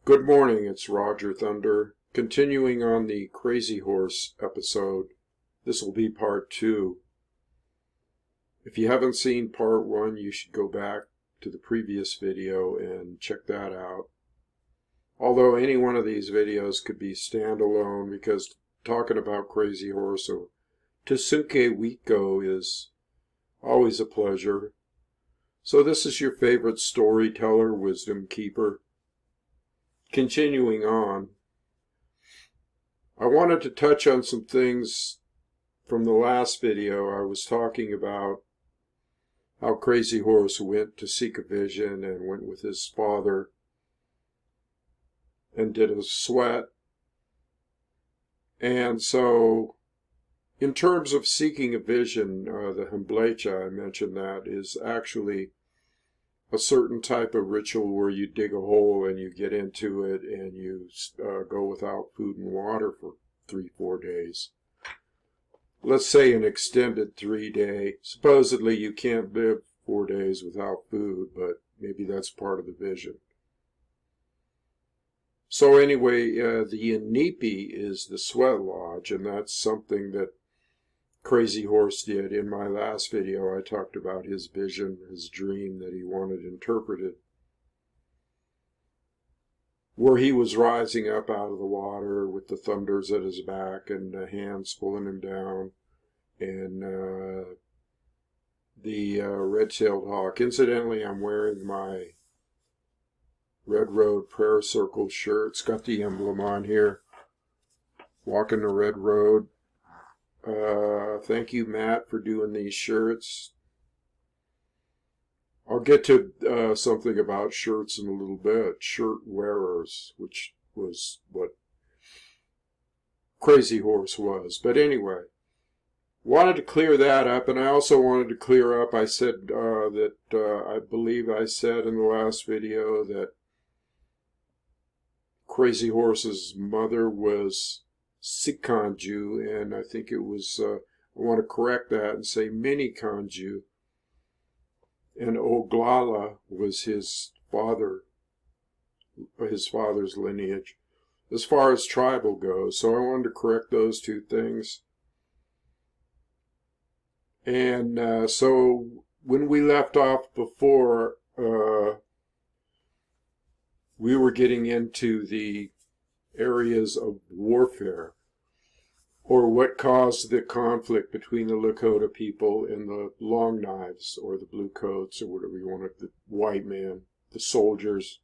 Good morning, it's Roger Thunder. Continuing on the Crazy Horse episode, this will be part 2. If you haven't seen part 1, you should go back to the previous video and check that out. Although any one of these videos could be standalone, because talking about Crazy Horse or Tsuke Wiko is always a pleasure. So this is your favorite storyteller, wisdom keeper. Continuing on, I wanted to touch on some things from the last video. I was talking about how Crazy Horse went to seek a vision and went with his father and did a sweat. And so, in terms of seeking a vision, the Hamblecha, I mentioned that, is actually a certain type of ritual where you dig a hole and you get into it and you go without food and water for 3-4 days. Let's say an extended 3-day. Supposedly you can't live 4 days without food, but maybe that's part of the vision. So anyway, the Inipi is the sweat lodge, and that's something that Crazy Horse did. In my last video, I talked about his vision, his dream that he wanted interpreted, where he was rising up out of the water with the thunders at his back and the hands pulling him down, and the red-tailed hawk. Incidentally, I'm wearing my Red Road Prayer Circle shirt. It's got the emblem on here. Walking the Red Road. Thank you, Matt, for doing these shirts. I'll get to something about shirts in a little bit. Shirt wearers, which was what Crazy Horse was. But anyway, wanted to clear that up, and I also wanted to clear up, I said that I believe I said in the last video that Crazy Horse's mother was Sikanju, and I think it was, I want to correct that and say Mini Kanju, and Oglala was his father, his father's lineage, as far as tribal goes. So I wanted to correct those two things. And so when we left off before, we were getting into the areas of warfare, or what caused the conflict between the Lakota people and the Long Knives, or the Blue Coats, or whatever you want it, the white man, the soldiers.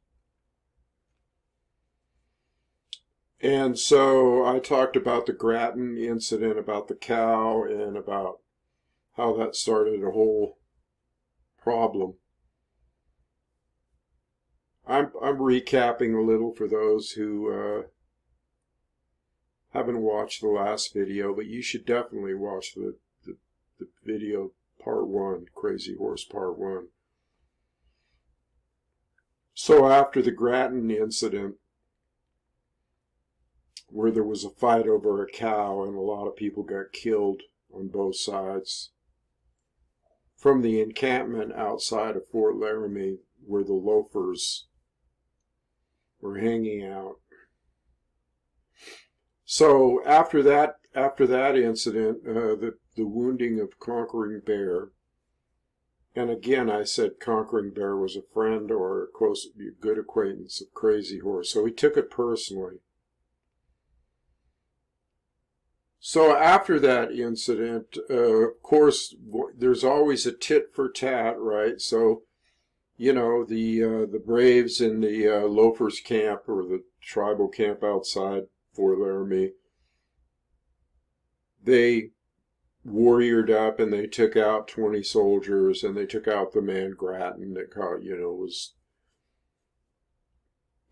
And so I talked about the Grattan incident, about the cow, and about how that started a whole problem. I'm recapping a little for those who haven't watched the last video, but you should definitely watch the video part 1, Crazy Horse part 1. So after the Grattan incident, where there was a fight over a cow and a lot of people got killed on both sides, from the encampment outside of Fort Laramie where the loafers were hanging out. So after that incident, the wounding of Conquering Bear, and again I said Conquering Bear was a friend or a good acquaintance of Crazy Horse, so he took it personally. So after that incident, of course, there's always a tit for tat, right? So, you know, the Braves in the loafers camp, or the tribal camp outside Fort Laramie, they warriored up and they took out 20 soldiers, and they took out the man Grattan that, you know, was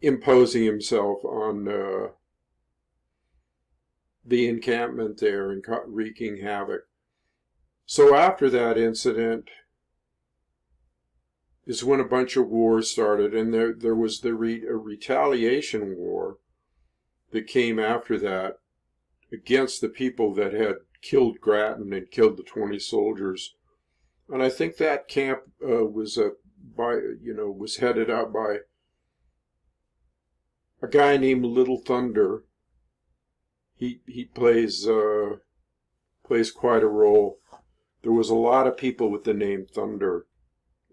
imposing himself on the encampment there and wreaking havoc. So after that incident is when a bunch of wars started, and there was a retaliation war that came after that against the people that had killed Grattan and killed the 20 soldiers. And I think that camp was headed up by a guy named Little Thunder. He plays quite a role. There was a lot of people with the name Thunder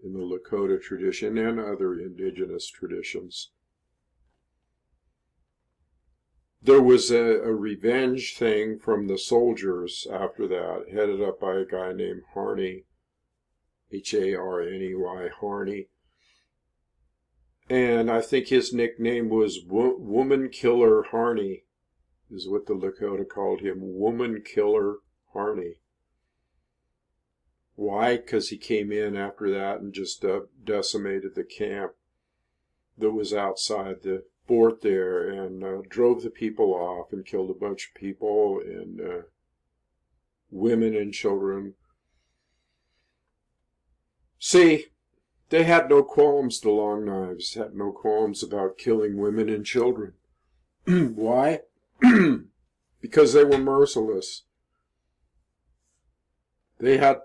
in the Lakota tradition and other indigenous traditions. There was a revenge thing from the soldiers after that, headed up by a guy named Harney, Harney, Harney. And I think his nickname was Woman Killer Harney, is what the Lakota called him, Woman Killer Harney. Why? Because he came in after that and just decimated the camp that was outside the fort there and drove the people off and killed a bunch of people and women and children. See, they had no qualms, the Long Knives had no qualms about killing women and children. Why? Because they were merciless. They had,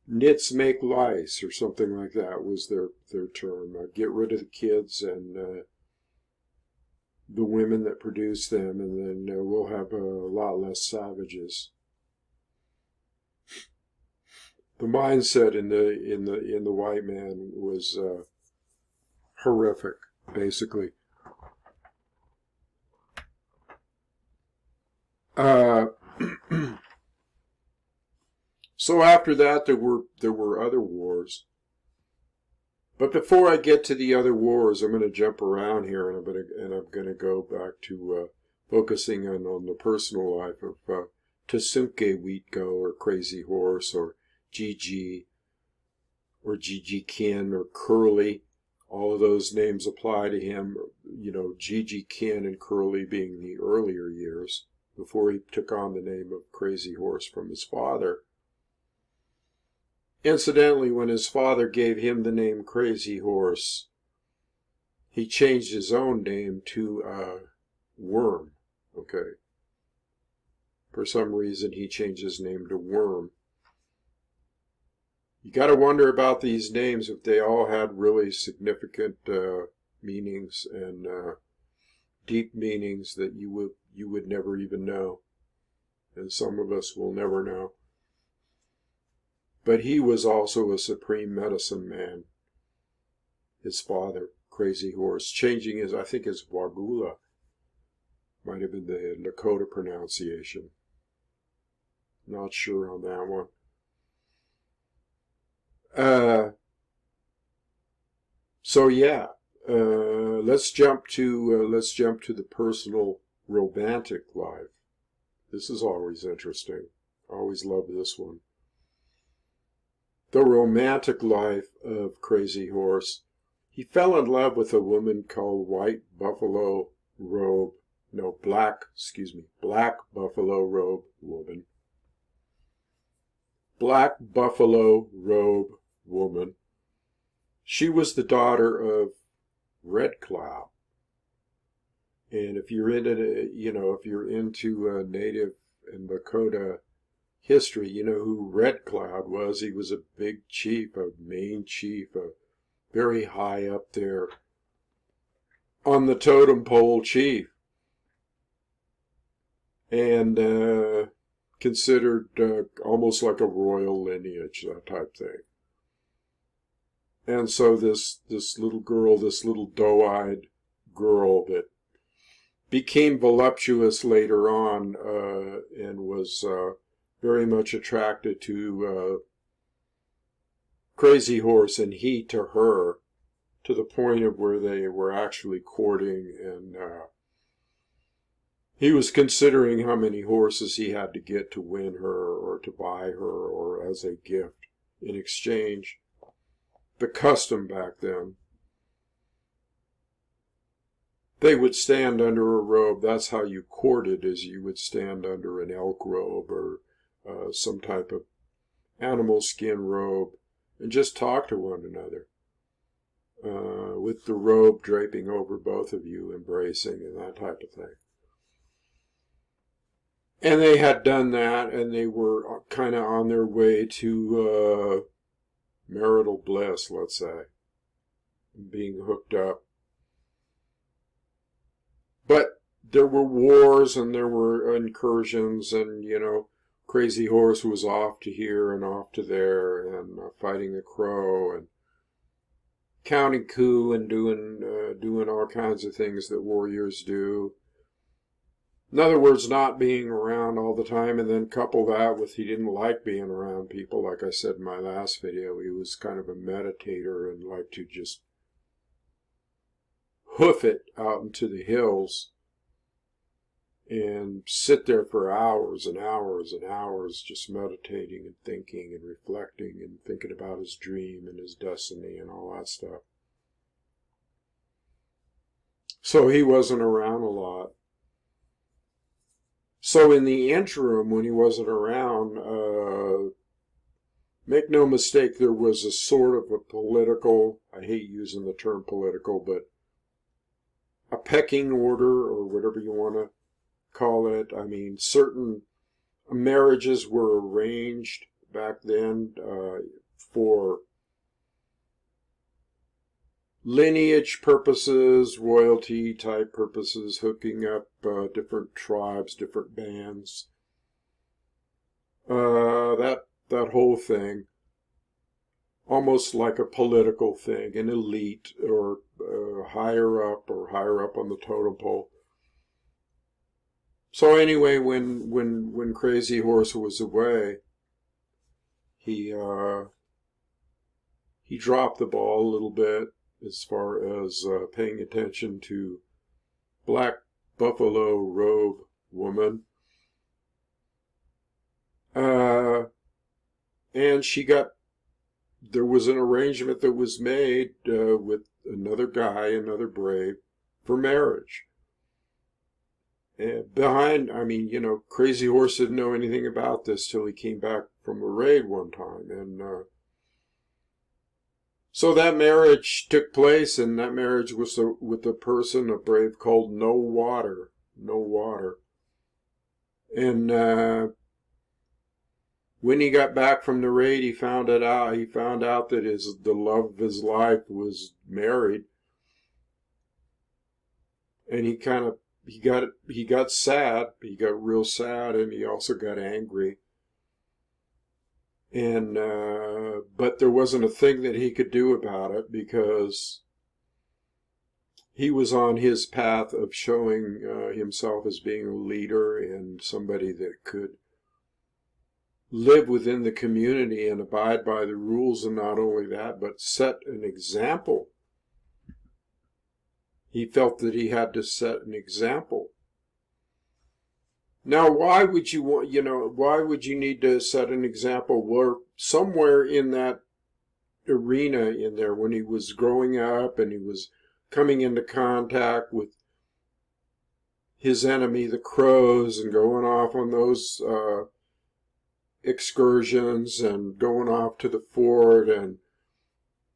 nits make lice or something like that was their term. Get rid of the kids and the women that produce them, and then we'll have a lot less savages. The mindset in the white man was horrific, basically. So after that, there were other wars. But before I get to the other wars, I'm going to jump around here, and I'm going to go back to focusing on the personal life of Tsunke Wheatgo, or Crazy Horse, or Gigi, or Gigi Kin, or Curly. All of those names apply to him. Gigi Kin and Curly being the earlier years before he took on the name of Crazy Horse from his father. Incidentally, when his father gave him the name Crazy Horse, he changed his own name to Worm. Okay. For some reason, he changed his name to Worm. You got to wonder about these names, if they all had really significant meanings and deep meanings that you would never even know, and some of us will never know. But he was also a supreme medicine man. His father, Crazy Horse, changing his Wagula might have been the Lakota pronunciation. Not sure on that one. So yeah, let's jump to the personal romantic life. This is always interesting. I always love this one. The romantic life of Crazy Horse. He fell in love with a woman called Black Buffalo Robe woman. Black Buffalo Robe woman. She was the daughter of Red Cloud. And if you're into Native and Lakota history, you know who Red Cloud was. He was a big chief, a main chief, a very high up there on the totem pole chief. And considered almost like a royal lineage, that type thing. And so this little girl, this little doe-eyed girl that became voluptuous later on and was very much attracted to Crazy Horse, and he to her, to the point of where they were actually courting, and he was considering how many horses he had to get to win her or to buy her or as a gift in exchange. The custom back then. They would stand under a robe. That's how you courted, is you would stand under an elk robe or some type of animal skin robe and just talk to one another with the robe draping over both of you, embracing and that type of thing. And they had done that, and they were kind of on their way to marital bliss, let's say, being hooked up. there were wars and there were incursions, and, you know, Crazy Horse was off to here and off to there, and fighting the crow and counting coup and doing all kinds of things that warriors do. In other words, not being around all the time, and then couple that with he didn't like being around people. Like I said in my last video, he was kind of a meditator and liked to just hoof it out into the hills and sit there for hours and hours and hours just meditating and thinking and reflecting and thinking about his dream and his destiny and all that stuff. So he wasn't around a lot. So in the interim, when he wasn't around, make no mistake, there was a sort of a political, I hate using the term political, but a pecking order, or whatever you want to call it. I mean, certain marriages were arranged back then for lineage purposes, royalty type purposes, hooking up different tribes, different bands. That whole thing, almost like a political thing, an elite or higher up on the totem pole. So anyway, when Crazy Horse was away, he dropped the ball a little bit as far as paying attention to Black Buffalo Robe Woman. And there was an arrangement that was made with another guy, another brave, for marriage. I mean, you know, Crazy Horse didn't know anything about this till he came back from a raid one time. And so that marriage took place, and that marriage was with a person, a brave, called No Water. And when he got back from the raid, he found out that the love of his life was married. And he got sad. He got real sad, and he also got angry. And but there wasn't a thing that he could do about it, because he was on his path of showing himself as being a leader and somebody that could live within the community and abide by the rules, and not only that, but set an example. He felt that he had to set an example. Now, why would you need to set an example? Well, somewhere in that arena in there, when he was growing up and he was coming into contact with his enemy, the crows, and going off on those excursions and going off to the fort and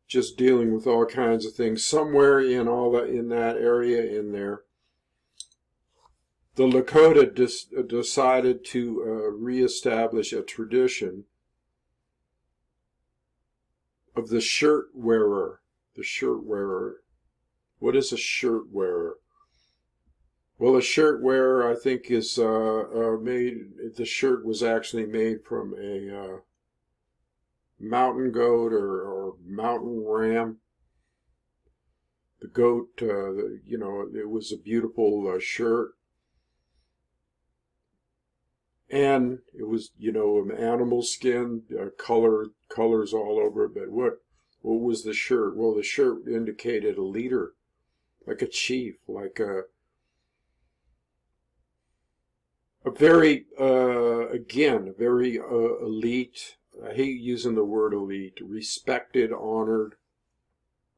just dealing with all kinds of things, somewhere in that area in there, the Lakota decided to reestablish a tradition of the shirt wearer. The shirt wearer. What is a shirt wearer? Well, a shirt wearer, I think, is the shirt was actually made from a mountain goat or mountain ram. The goat, it was a beautiful shirt. And it was, an animal skin, colors all over it. But what was the shirt? Well, the shirt indicated a leader, like a chief, like a very elite, I hate using the word elite, respected, honored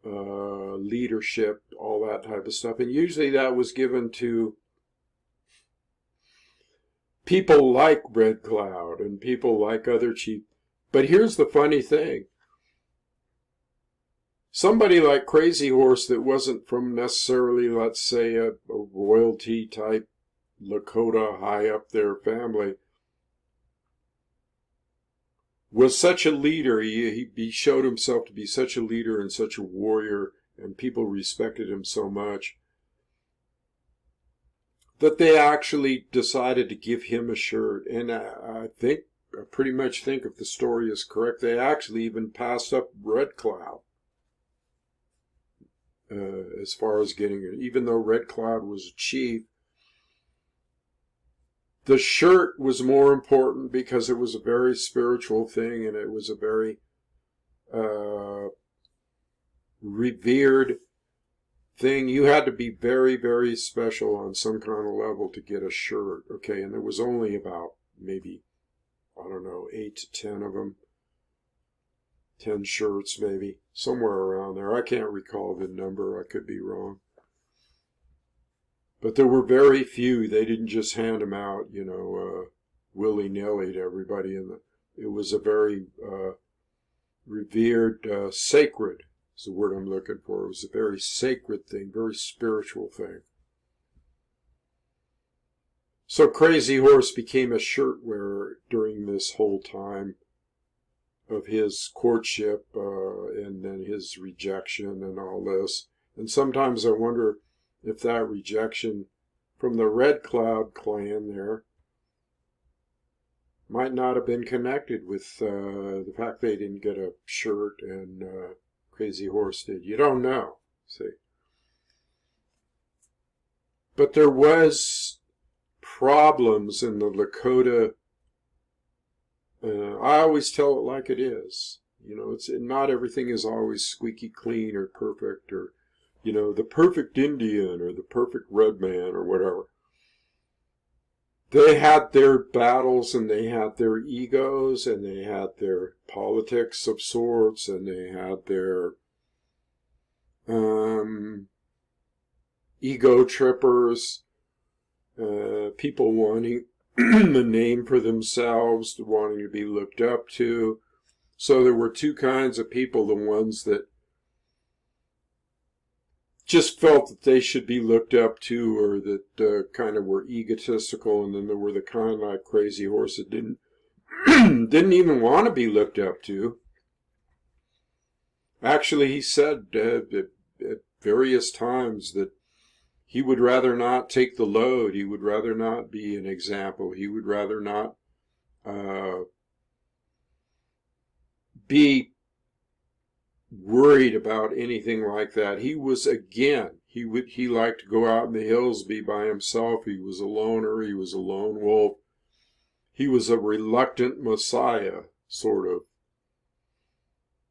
leadership, all that type of stuff. And usually that was given to people like Red Cloud and people like other chiefs. But here's the funny thing. Somebody like Crazy Horse that wasn't from necessarily, let's say, a royalty type Lakota high up their family, was such a leader. He showed himself to be such a leader and such a warrior, and people respected him so much that they actually decided to give him a shirt. And I pretty much think, if the story is correct, they actually even passed up Red Cloud as far as getting it. Even though Red Cloud was a chief, the shirt was more important because it was a very spiritual thing, and it was a very revered thing. You had to be very, very special on some kind of level to get a shirt, okay? And there was only about maybe, I don't know, 8 to 10 of them. 10 shirts maybe, somewhere around there. I can't recall the number, I could be wrong. But there were very few. They didn't just hand them out, willy-nilly to everybody. It was a very revered, sacred is the word I'm looking for. It was a very sacred thing, very spiritual thing. So Crazy Horse became a shirt wearer during this whole time of his courtship and then his rejection and all this. And sometimes I wonder if that rejection from the Red Cloud clan there might not have been connected with the fact they didn't get a shirt and Crazy Horse did. You don't know, see. But there was problems in the Lakota. I always tell it like it is. It's not everything is always squeaky clean or perfect, or the perfect Indian or the perfect red man or whatever. They had their battles, and they had their egos, and they had their politics of sorts, and they had their ego trippers, people wanting a name for themselves, wanting to be looked up to. So there were two kinds of people: the ones that just felt that they should be looked up to, or that kind of were egotistical, and then there were the kind like Crazy Horse that didn't even want to be looked up to. Actually, he said at various times that he would rather not take the load. He would rather not be an example. He would rather not be worried about anything like that. He was, again, he liked to go out in the hills, be by himself. He was a loner. He was a lone wolf. He was a reluctant messiah, sort of,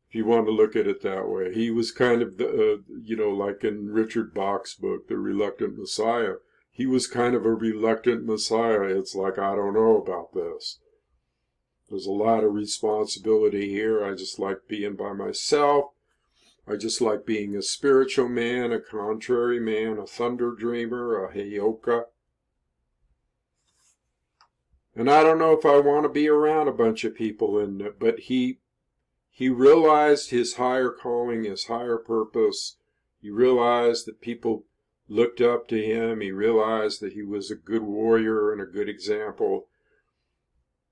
if you want to look at it that way. He was kind of, like in Richard Bach's book, The Reluctant Messiah. He was kind of a reluctant messiah. It's like, I don't know about this. There's a lot of responsibility here. I just like being by myself. I just like being a spiritual man, a contrary man, a thunder dreamer, a heyoka. And I don't know if I want to be around a bunch of people, but he realized his higher calling, his higher purpose. He realized that people looked up to him. He realized that he was a good warrior and a good example.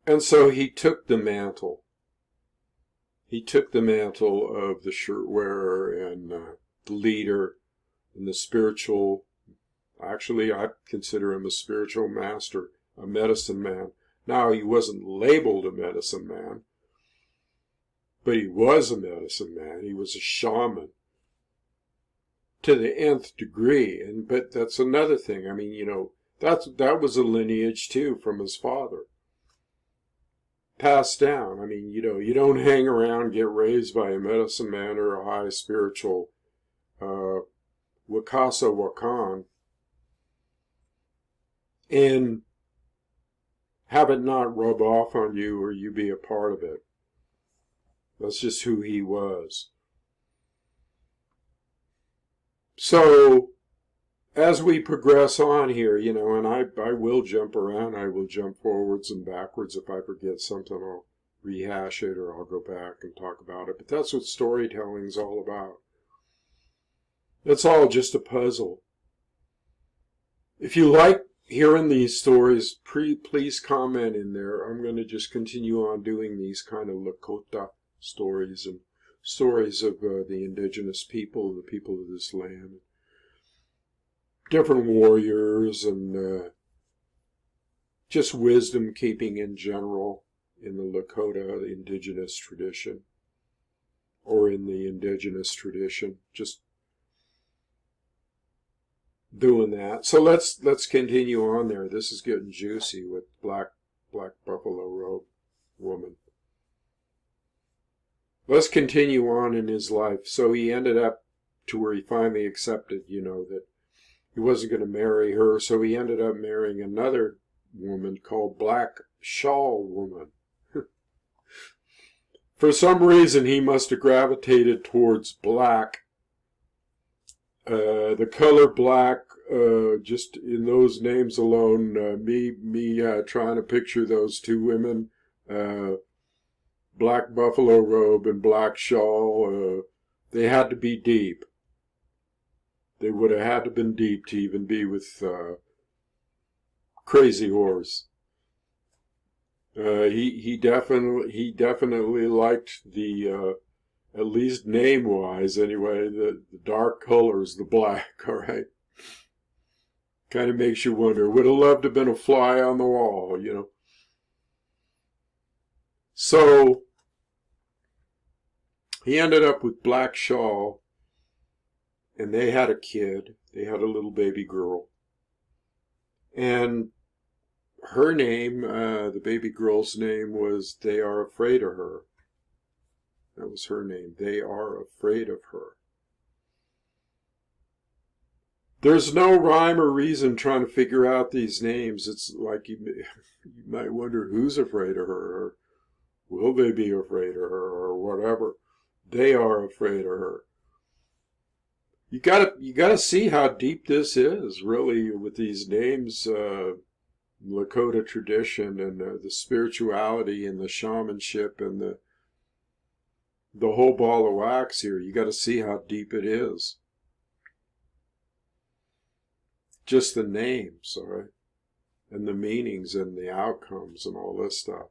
And so he took the mantle. He took the mantle of the shirt wearer and the leader and the spiritual. Actually, I consider him a spiritual master, a medicine man. Now, he wasn't labeled a medicine man, but he was a medicine man. He was a shaman to the nth degree. But that's another thing. I mean, that was a lineage too from his father, passed down. I mean, you don't hang around, get raised by a medicine man or a high spiritual Wakasa Wakan and have it not rub off on you or you be a part of it. That's just who he was. So, as we progress on here, and I will jump around, I will jump forwards and backwards. If I forget something, I'll rehash it or I'll go back and talk about it. But that's what storytelling's all about. It's all just a puzzle. If you like hearing these stories, please comment in there. I'm going to just continue on doing these kind of Lakota stories and stories of the indigenous people, the people of this land. different warriors and just wisdom keeping in general in the Lakota, the indigenous tradition, or in the indigenous tradition, just doing that. So let's continue on there. This is getting juicy with Black Buffalo Robe Woman. Let's continue on in his life. So he ended up to where he finally accepted, that he wasn't going to marry her. So he ended up marrying another woman called Black Shawl Woman. For some reason, he must have gravitated towards black. The color black, just in those names alone, me trying to picture those two women, Black Buffalo Robe and Black Shawl, they had to be deep. They would have had to been deep to even be with Crazy Horse. He definitely liked the at least name-wise anyway, the dark colors, the black, all right? Kind of makes you wonder, would have loved to have been a fly on the wall, So, he ended up with Black Shawl, and they had a kid. They had a little baby girl. And her name, the baby girl's name was They Are Afraid of Her. That was her name. They Are Afraid of Her. There's no rhyme or reason trying to figure out these names. It's like you might wonder who's afraid of her, or will they be afraid of her, or whatever. They are afraid of her. You gotta see how deep this is, really, with these names, Lakota tradition and the spirituality and the shamanship and the whole ball of wax here. You got to see how deep it is. Just the names, all right? And the meanings and the outcomes and all this stuff.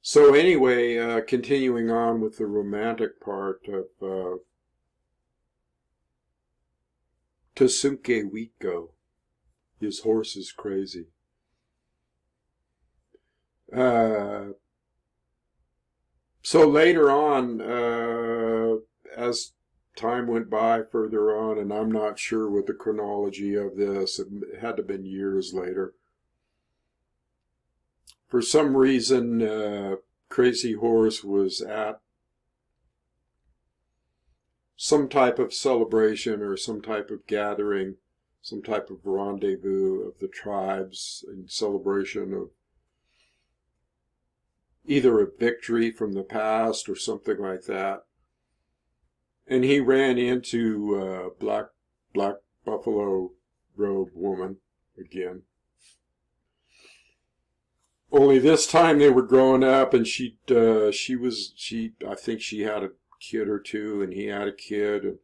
So anyway, continuing on with the romantic part of Tasuke Wiko. His horse is crazy. So later on, as time went by further on, and I'm not sure what the chronology of this, it had to have been years later. For some reason, Crazy Horse was at some type of celebration or some type of gathering, some type of rendezvous of the tribes in celebration of either a victory from the past or something like that. And he ran into Black Buffalo Robe Woman again. Only this time they were growing up, and I think she had a kid or two, and he had a kid.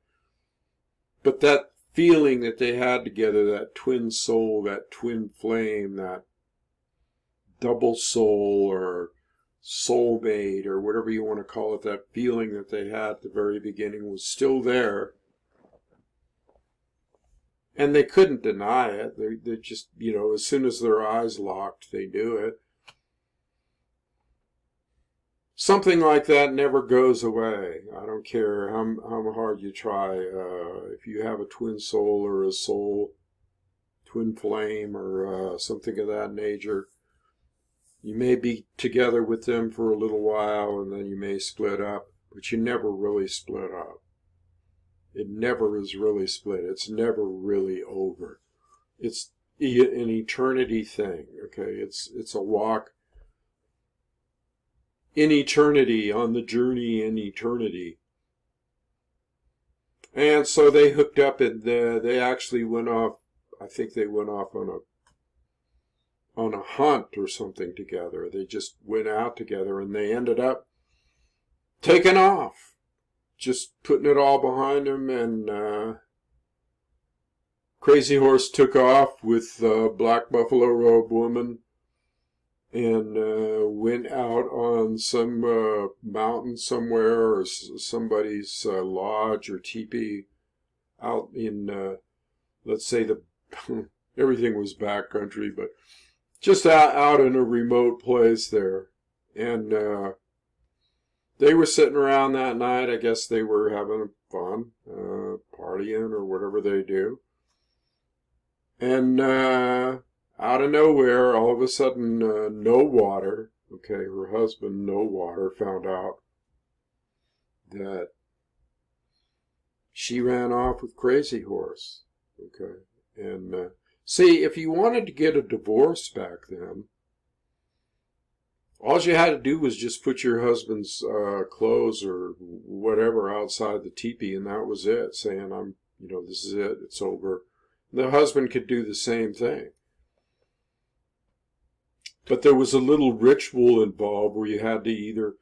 But that feeling that they had together, that twin soul, that twin flame, that double soul or soulmate or whatever you want to call it, that feeling that they had at the very beginning was still there. And they couldn't deny it. They just, as soon as their eyes locked, they knew it. Something like that never goes away. I don't care how hard you try. If you have a twin soul or a soul, twin flame or something of that nature, you may be together with them for a little while and then you may split up, but you never really split up. It never is really split. It's never really over. It's an eternity thing, okay? It's a walk in eternity, on the journey in eternity. And so they hooked up and they actually went off, I think they went off on a hunt or something together. They just went out together and they ended up taking off, just putting it all behind them. And Crazy Horse took off with Black Buffalo Robe Woman and went out on some mountain somewhere or somebody's lodge or teepee. out in, let's say everything was backcountry, but just out in a remote place there. And they were sitting around that night. I guess they were having fun, partying or whatever they do. And out of nowhere, all of a sudden, No Water, okay, her husband, No Water, found out that she ran off with Crazy Horse, okay. And see, if you wanted to get a divorce back then, all you had to do was just put your husband's clothes or whatever outside the teepee, and that was it, saying, this is it, it's over. The husband could do the same thing. But there was a little ritual involved where you had to either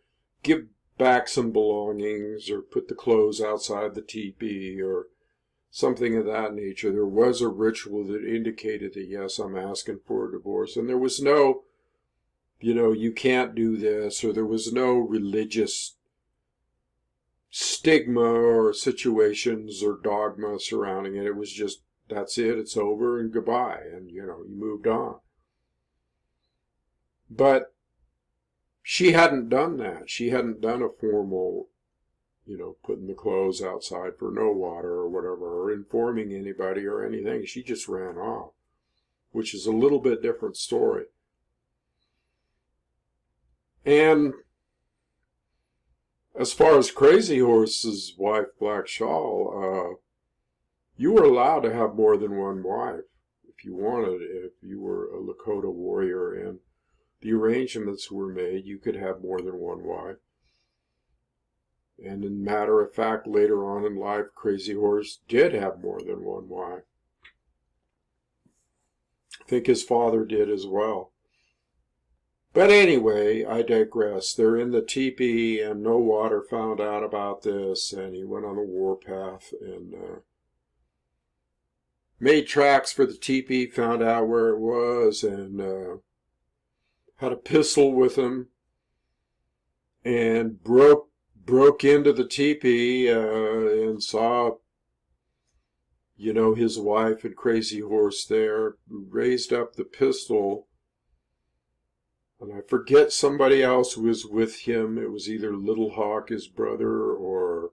give back some belongings or put the clothes outside the teepee or something of that nature. There was a ritual that indicated that, yes, I'm asking for a divorce. And there was no, you can't do this, or there was no religious stigma or situations or dogma surrounding it. It was just, that's it, it's over and goodbye. And, you moved on. But she hadn't done that. She hadn't done a formal, putting the clothes outside for No Water or whatever, or informing anybody or anything. She just ran off, which is a little bit different story. And as far as Crazy Horse's wife, Black Shawl, you were allowed to have more than one wife if you wanted, if you were a Lakota warrior, and the arrangements were made, you could have more than one wife. And in matter of fact, later on in life, Crazy Horse did have more than one wife. I think his father did as well. But anyway, I digress. They're in the teepee, and No Water found out about this, and he went on the warpath and made tracks for the teepee, found out where it was, and had a pistol with him, and broke into the teepee and saw, his wife and Crazy Horse there, raised up the pistol, and I forget somebody else was with him. It was either Little Hawk, his brother, or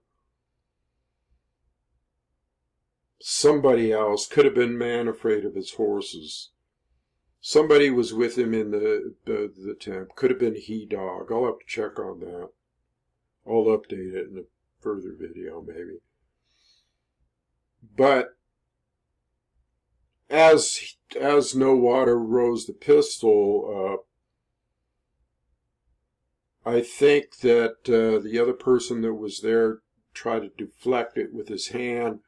somebody else. Could have been Man Afraid of His Horses. Somebody was with him in the tent. Could have been He Dog. I'll have to check on that. I'll update it in a further video, maybe. But as No Water rose the pistol, I think that the other person that was there tried to deflect it with his hand,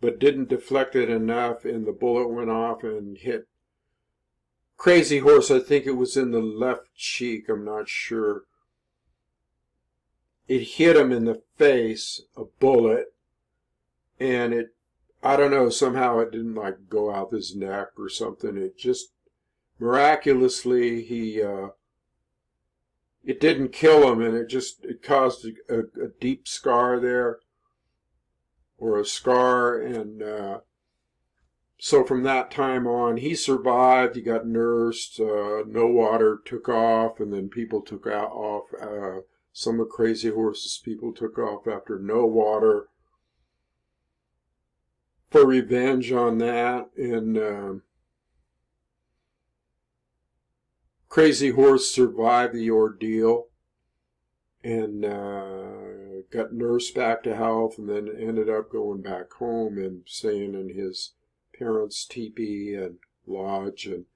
but didn't deflect it enough, and the bullet went off and hit Crazy Horse. I think it was in the left cheek, I'm not sure. It hit him in the face, a bullet, and I don't know, somehow it didn't go out his neck or something. It just, miraculously, it didn't kill him, and it caused a deep scar there, or a scar, and so from that time on, he survived. He got nursed. No Water took off, and then people took off. Some of Crazy Horse's people took off after No Water for revenge on that, and Crazy Horse survived the ordeal and got nursed back to health, and then ended up going back home and staying in his parents' teepee and lodge, and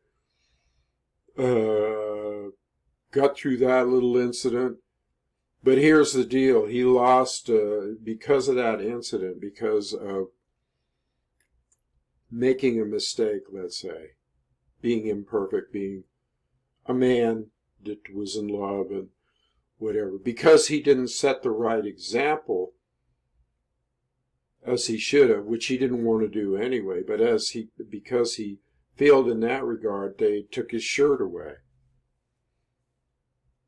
got through that little incident. But here's the deal. He lost, because of that incident, because of making a mistake, let's say, being imperfect, being a man that was in love and whatever, because he didn't set the right example as he should have, which he didn't want to do anyway, but because he failed in that regard, they took his shirt away.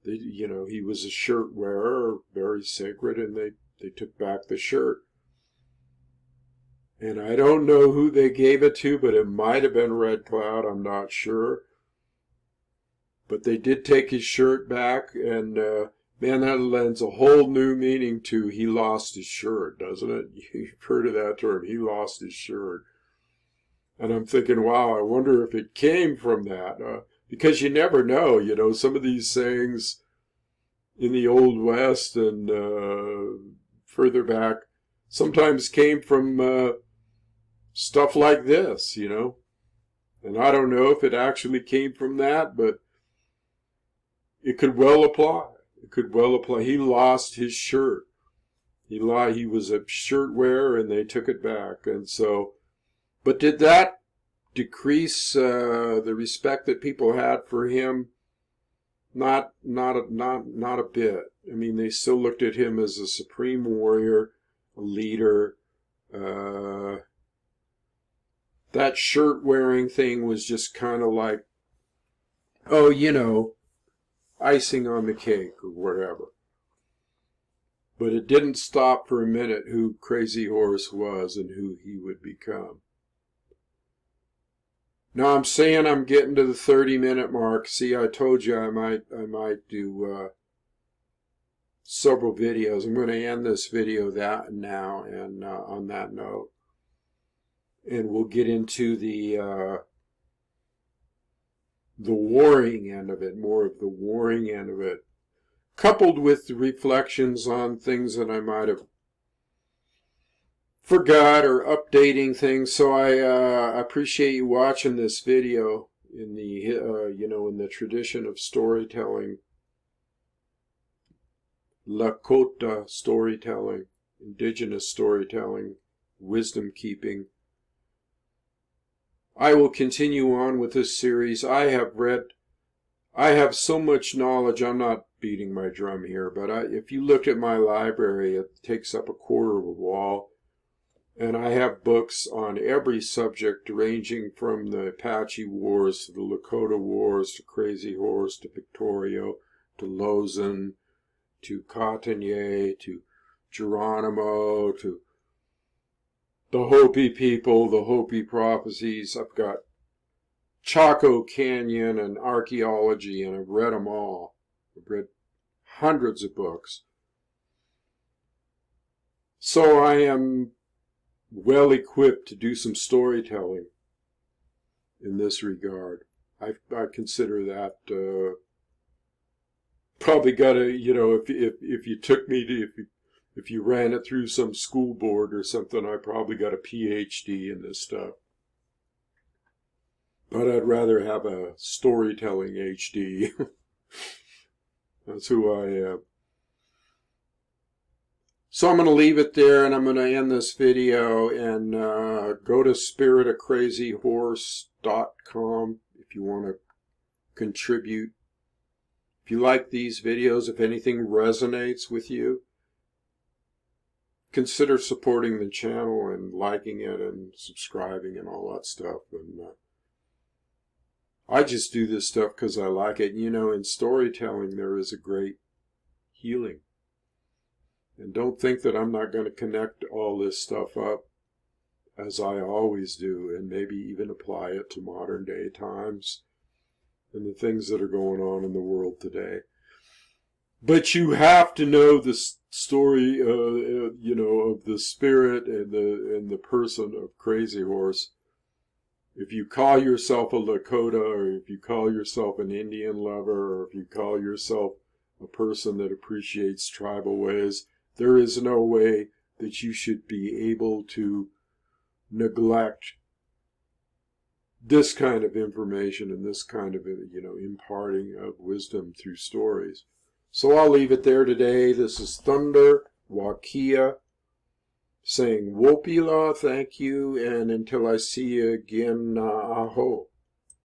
He was a shirt wearer, very sacred, and they took back the shirt. And I don't know who they gave it to, but it might have been Red Cloud, I'm not sure. But they did take his shirt back, and man, that lends a whole new meaning to he lost his shirt, doesn't it? You've heard of that term, he lost his shirt. And I'm thinking, wow, I wonder if it came from that. Because you never know, you know, some of these sayings in the Old West and further back sometimes came from stuff like this, you know. And I don't know if it actually came from that, but it could well apply. It could well apply. He lost his shirt. He was a shirt wearer, and they took it back. And so, but did that decrease the respect that people had for him? Not a bit. I mean, they still looked at him as a supreme warrior, a leader. That shirt wearing thing was just kind of like, oh, you know, icing on the cake or whatever. But it didn't stop for a minute who Crazy Horse was and who he would become. Now I'm saying I'm getting to the 30-minute mark. See, I told you I might do several videos. I'm going to end this video now, and on that note, and we'll get into the warring end of it, more of the warring end of it, coupled with the reflections on things that I might have forgot or updating things. So I appreciate you watching this video in the in the tradition of storytelling, Lakota storytelling, indigenous storytelling, wisdom keeping. I will continue on with this series. I have so much knowledge. I'm not beating my drum here, but if you look at my library, it takes up a quarter of a wall. And I have books on every subject, ranging from the Apache Wars to the Lakota Wars to Crazy Horse to Victorio to Lozan to Cottonier to Geronimo to the Hopi people, the Hopi prophecies. I've got Chaco Canyon and archaeology, and I've read them all. I've read hundreds of books. So I am well equipped to do some storytelling in this regard. I consider that probably got to, you know, if you took me to, if you ran it through some school board or something, I probably got a PhD in this stuff. But I'd rather have a storytelling HD. That's who I am. So I'm going to leave it there, and I'm going to end this video, and go to spiritofcrazyhorse.com if you want to contribute. If you like these videos, if anything resonates with you, consider supporting the channel and liking it and subscribing and all that stuff. And I just do this stuff because I like it. You know, in storytelling, there is a great healing. And don't think that I'm not going to connect all this stuff up, as I always do, and maybe even apply it to modern day times and the things that are going on in the world today. But you have to know the story, you know, of the spirit and the person of Crazy Horse. If you call yourself a Lakota, or if you call yourself an Indian lover, or if you call yourself a person that appreciates tribal ways, there is no way that you should be able to neglect this kind of information and this kind of, you know, imparting of wisdom through stories. So I'll leave it there today. This is Thunder Wakia saying Wopila, thank you, and until I see you again, aho.